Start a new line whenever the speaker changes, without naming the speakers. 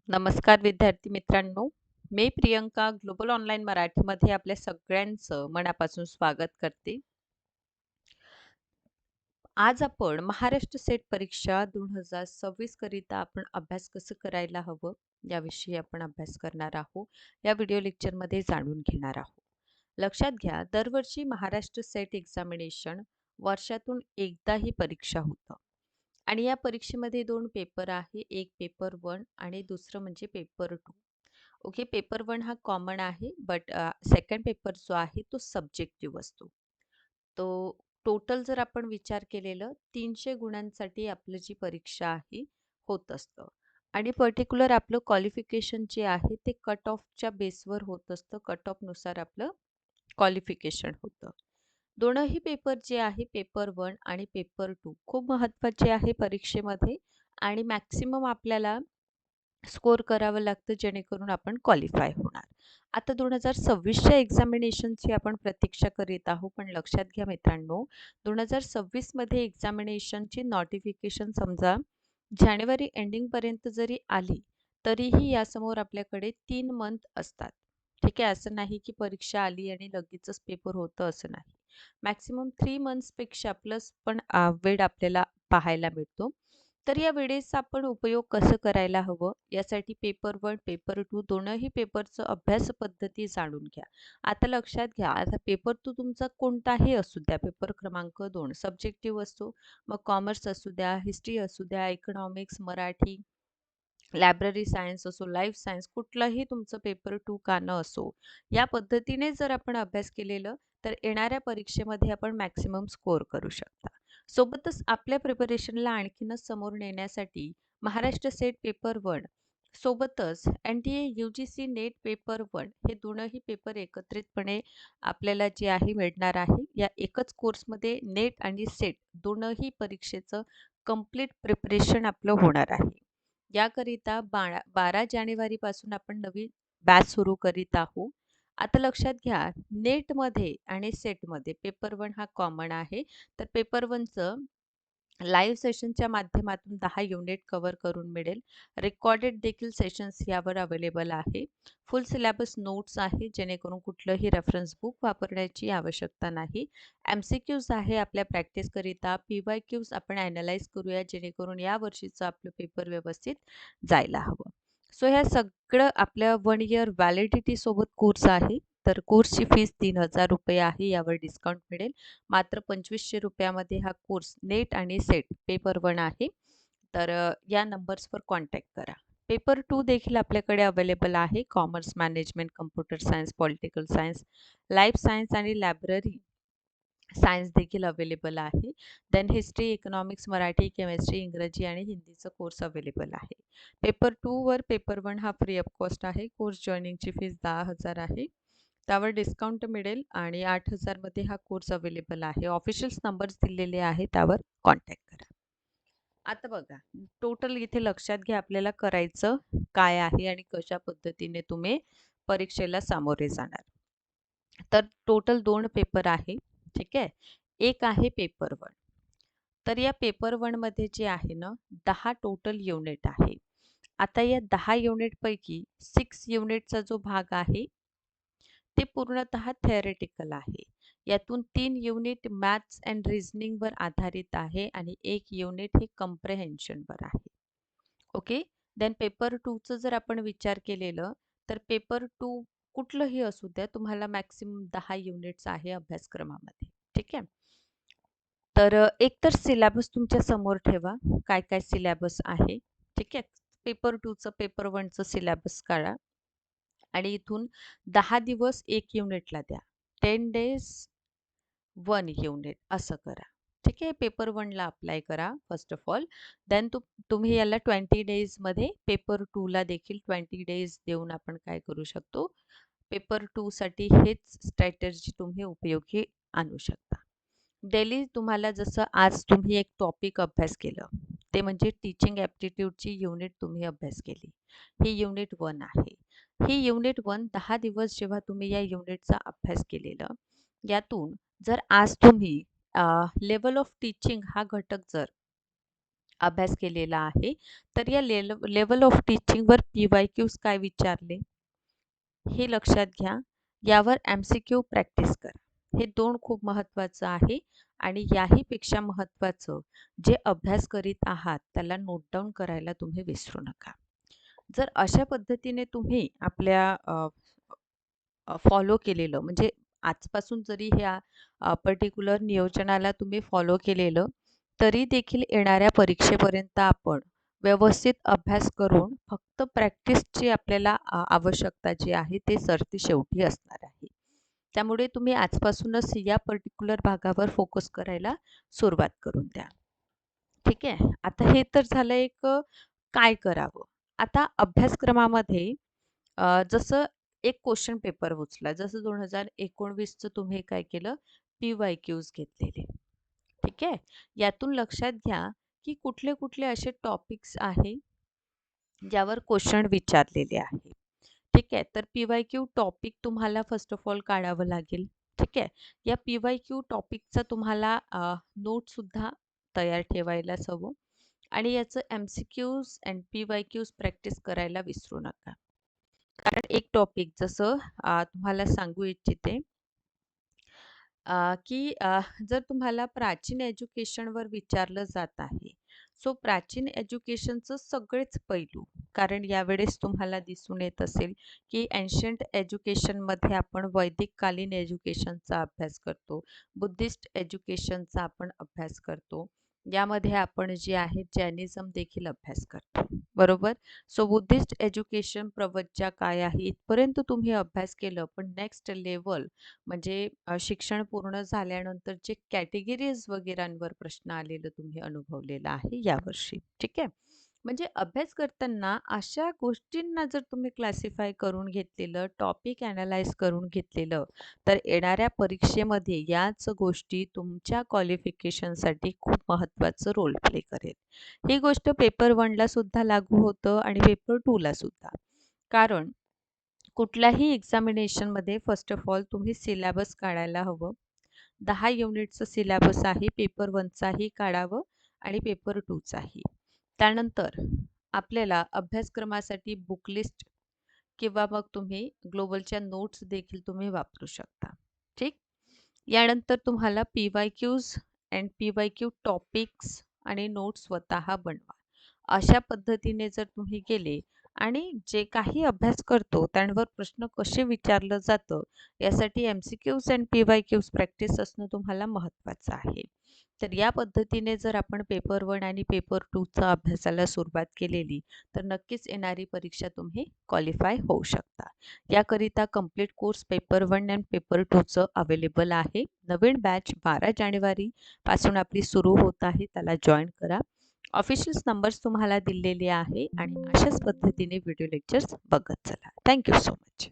नमस्कार विद्यार्थी मित्रांनो. मी प्रियंका ग्लोबल ऑनलाईन मराठीमध्ये आपल्या सगळ्यांचं मनापासून स्वागत करते. आज आपण महाराष्ट्र सेट परीक्षा 2026 करिता आपण अभ्यास कसं करायला हवं याविषयी आपण अभ्यास करणार आहोत. या व्हिडिओ लेक्चरमध्ये जाणून घेणार आहोत. लक्षात घ्या, दरवर्षी महाराष्ट्र सेट एक्झामिनेशन वर्षातून एकदा ही परीक्षा होतं आणि या परीक्षेमध्ये 2 पेपर आहे. एक पेपर 1 आणि दुसरं म्हणजे पेपर 2. ओके, पेपर 1 हा कॉमन आहे, बट सेकंड पेपर जो आहे तो सब्जेक्टिव्ह असतो. तो टोटल जर आपण विचार केलेलं 300 गुणांसाठी आपलं जी परीक्षा आहे होत असतं आणि पर्टिक्युलर आपलं क्वालिफिकेशन जे आहे ते कट ऑफच्या बेसवर होत असतं. कट ऑफनुसार आपलं क्वालिफिकेशन होतं. दोनही पेपर जे आहे पेपर 1 आणि पेपर 2 खूप महत्त्वाचे आहे परीक्षेमध्ये आणि मॅक्सिमम आपल्याला स्कोर करावं लागतं जेणेकरून आपण क्वालिफाय होणार. आता 2026च्या एक्झामिनेशनची आपण प्रतीक्षा करीत आहोत, पण लक्षात घ्या मित्रांनो, 2026मध्ये एक्झामिनेशनची नोटिफिकेशन समजा जानेवारी एंडिंगपर्यंत जरी आली, तरीही यासमोर आपल्याकडे 3 मंथ असतात. ठीक आहे, असं नाही की परीक्षा आली आणि लगेचच पेपर होतं असं नाही. मॅक्सिमम 3 मंथ्सपेक्षा प्लस पण वेळ आपल्याला पाहायला मिळतो. तर या वेळेचा आपण उपयोग कसं करायला हवं यासाठी पेपर 1, पेपर 2 दोनही पेपरचं अभ्यास पद्धती जाणून घ्या. आता लक्षात घ्या, आता पेपर 2 तुमचा कोणताही असू द्या, पेपर क्रमांक 2 सब्जेक्टिव्ह असतो. मग कॉमर्स असू द्या, हिस्ट्री असू द्या, इकॉनॉमिक्स, मराठी, लायब्ररी सायन्स असो, लाईफ सायन्स कुठलंही तुमचं पेपर 2 का न असो, या पद्धतीने जर आपण अभ्यास केलेलं तर येणाऱ्या परीक्षेमध्ये आपण मॅक्सिमम स्कोअर करू शकता. सोबतच आपल्या प्रिपरेशनला आणखीनच समोर नेण्यासाठी महाराष्ट्र सेट पेपर 1 सोबतच NTA UGC नेट पेपर 1 हे दोनही पेपर एकत्रितपणे आपल्याला जे आहे मिळणार आहे. या एकच कोर्समध्ये नेट आणि सेट दोनही परीक्षेचं कंप्लीट प्रिपरेशन आपलं होणार आहे. याकरिता 12 जानेवारीपासून आपण नवीन बॅच सुरू करीत आहोत. आता लक्षात घ्या, नेटमध्ये आणि सेटमध्ये पेपर 1 हा कॉमन आहे. तर पेपर 1चं लाईव्ह सेशनच्या माध्यमातून 10 युनिट कव्हर करून मिळेल. रेकॉर्डेड देखील सेशन्स यावर अवेलेबल आहे. फुल सिलेबस नोट्स आहे, जेणेकरून कुठलंही रेफरन्स बुक वापरण्याची आवश्यकता नाही. MCQज आहे आपल्या प्रॅक्टिसकरिता. PYQज आपण ॲनलाईज करूया, जेणेकरून या वर्षीचं आपलं पेपर व्यवस्थित जायला हवं. सो ह्या सगळं आपल्या 1 इयर व्हॅलिडिटीसोबत कोर्स आहे. तर कोर्सची फीस ₹3000 आहे. यावर डिस्काउंट मिळेल. मात्र ₹2500 हा कोर्स नेट आणि सेट पेपर 1 आहे. तर या नंबर्सवर कॉन्टॅक्ट करा. पेपर 2 देखील आपल्याकडे अवेलेबल आहे. Commerce, management, computer science, political science, life science आणि लायब्ररी सायन्स देखील अवेलेबल आहे. Then history, economics, Marathi, chemistry, इंग्रजी आणि हिंदीचं कोर्स अवेलेबल आहे. पेपर 2 वर पेपर 1 हा फ्री ऑफ कॉस्ट आहे. कोर्स जॉइनिंगची फीस 10,000 आहे. त्यावर डिस्काउंट मिळेल आणि 8,000 मध्ये हा कोर्स अवेलेबल आहे. ऑफिशियल्स नंबर्स दिलेले आहे, त्यावर कॉन्टॅक्ट करा. आता बघा, टोटल इथे लक्षात घ्या आपल्याला करायचं काय आहे आणि कशा पद्धतीने तुम्ही परीक्षेला सामोरे जाणार. तर टोटल 2 पेपर आहे. ठीक आहे. एक आहे पेपर 1. तर या पेपर 1 मध्ये जे आहे ना 10 टोटल युनिट आहे. आता या 10 युनिटपैकी 6 युनिटचा जो भाग आहे ते पूर्णतः थेअरेटिकल आहे. यातून 3 युनिट मॅथ्स अँड रिझनिंगवर आधारित आहे आणि 1 युनिट हे कम्प्रेहेन्शनवर आहे. ओके. देन पेपर 2चं जर आपण विचार केलेलं तर पेपर 2 कुठलंही असू द्या, तुम्हाला मॅक्सिमम 10 युनिट्स आहे अभ्यासक्रमामध्ये. ठीक आहे. तर एकतर सिलॅबस तुमच्या समोर ठेवा. काय-काय सिलॅबस आहे. ठीक आहे. पेपर 2चं, पेपर 1चं सिलॅबस काढा आणि इथून 10 दिवस 1 युनिटला द्या. 10 डेज 1 युनिट असं करा. ठीक आहे. पेपर 1ला अप्लाय करा फर्स्ट ऑफ ऑल. देन तुम्ही याला 20 डेजमध्ये पेपर 2ला देखील 20 डेज देऊन आपण काय करू शकतो, पेपर 2साठी हेच स्ट्रॅटेजी तुम्ही उपयोगी आणू शकता. डेली तुम्हाला जसं आज तुम्ही एक टॉपिक अभ्यास केलं, ते म्हणजे टीचिंग ॲप्टिट्यूडची युनिट तुम्ही अभ्यास केली. ही युनिट 1 आहे. ही युनिट 1 10 दिवस जेव्हा तुम्ही या युनिटचा अभ्यास केलेलं, यातून जर आज तुम्ही लेव्हल ऑफ टीचिंग हा घटक जर अभ्यास केलेला आहे. तर या लेव्हल ऑफ टीचिंगवर पी-वाय-क्यूज काय विचारले हे लक्षात घ्या. यावर एम-सी-क्यू प्रॅक्टिस करा. हे 2 खूप महत्त्वाचं आहे आणि याहीपेक्षा महत्त्वाचं जे अभ्यास करीत आहात त्याला नोट डाउन करायला तुम्ही विसरू नका. जर अशा पद्धतीने तुम्ही आपल्या फॉलो केलेलं म्हणजे आजपासून जरी ह्या पर्टिक्युलर नियोजनाला तुम्ही फॉलो केलेलं, तरी देखील येणाऱ्या परीक्षेपर्यंत आपण व्यवस्थित अभ्यास करून फक्त प्रॅक्टिसची आपल्याला आवश्यकता जी आहे ते सरती शेवटी असणार आहे. त्यामुळे तुम्ही आजपासूनच या पर्टिक्युलर भागावर फोकस करायला सुरुवात करून द्या. ठीक आहे. आता हे तर झालं एक काय करावं? आता अभ्यासक्रमामध्ये जसं एक क्वेश्चन पेपर उचला. जसं 2019चं तुम्ही काय केलं? पी-वाय-क्यूज घेतलेले. ठीक आहे. यातून लक्षात घ्या, की कुठले-कुठले असे टॉपिक्स आहे, ज्यावर क्वेश्चन विचारलेले आहे. ठीक आहे. तर पी-वाय-क्यू टॉपिक तुम्हाला फर्स्ट ऑफ ऑल काढावं लागेल. ठीक आहे. या पी-वाय-क्यू टॉपिकचा तुम्हाला नोटसुद्धा तयार ठेवायलाच हवं आणि याचं एम-सी-क्यूज अँड पी-वाय-क्यूज प्रॅक्टिस करायला विसरू नका. कारण एक टॉपिक जसं तुम्हाला सांगू इच्छिते की जर तुम्हाला प्राचीन एज्युकेशनवर विचारलं जात आहे, सो प्राचीन एज्युकेशनचं सगळेच पैलू कारण यावेळेस तुम्हाला दिसून येत असेल की एन्शंट एज्युकेशनमध्ये आपण वैदिक कालीन एज्युकेशनचा अभ्यास करतो, बुद्धिस्ट एज्युकेशनचा आपण अभ्यास करतो. यामध्ये आपण जे आहे जैनिझम देखील अभ्यास करतो, बरोबर? सो बुद्धिस्ट एज्युकेशन प्रवज्या काय आहे इथपर्यंत तुम्ही अभ्यास केलं, पण नेक्स्ट लेव्हल म्हणजे शिक्षण पूर्ण झाल्यानंतर जे कॅटेगरीज वगैरेंवर प्रश्न आलेलं तुम्ही अनुभवलेलं आहे यावर्षी. ठीक आहे. म्हणजे अभ्यास करताना अशा गोष्टींना जर तुम्ही क्लासिफाय करून घेतलेलं, टॉपिक ॲनलाइज करून घेतलेलं, तर येणाऱ्या परीक्षेमध्ये याच गोष्टी तुमच्या क्वालिफिकेशनसाठी खूप महत्त्वाचं रोल प्ले करेल. ही गोष्ट पेपर 1ला सुद्धा लागू होतं आणि पेपर 2ला सुद्धा. कारण कुठल्याही एक्झामिनेशनमध्ये फर्स्ट ऑफ ऑल तुम्ही सिलॅबस काढायला हवं. 10 युनिटचं सिलॅबस आहे. पेपर 1चाही काढावं आणि पेपर 2चाही. त्यानंतर आपल्याला अभ्यासक्रमासाठी बुक लिस्ट किंवा मग तुम्ही ग्लोबलच्या नोट्स देखील तुम्ही वापरू शकता. ठीक? यानंतर तुम्हाला पी-वाय-क्यूज अँड पी-वाय-क्यू टॉपिक्स आणि नोट्स स्वतः बनवा. अशा पद्धतीने जर तुम्ही गेले आणि जे काही अभ्यास करतो त्यांवर प्रश्न कसे विचारलं जातं यासाठी एम-सी-क्यूज अँड पी-वाय-क्यूज प्रॅक्टिस असणं तुम्हाला महत्त्वाचं आहे. तर या पद्धतीने जर आपण पेपर 1 आणि पेपर 2चा अभ्यासाला सुरुवात केलेली तर नक्कीच येणारी परीक्षा तुम्ही क्वालिफाय होऊ शकता. याकरिता complete course paper 1 and paper 2चं अवेलेबल आहे. नवीन बॅच 12 जानेवारीपासून आपली सुरू होत आहे. त्याला जॉइन करा. ऑफिशियल नंबर्स तुम्हाला दिलेले आहे आणि अशाच पद्धतीने व्हिडिओ लेक्चर्स बघत चला. Thank you so much.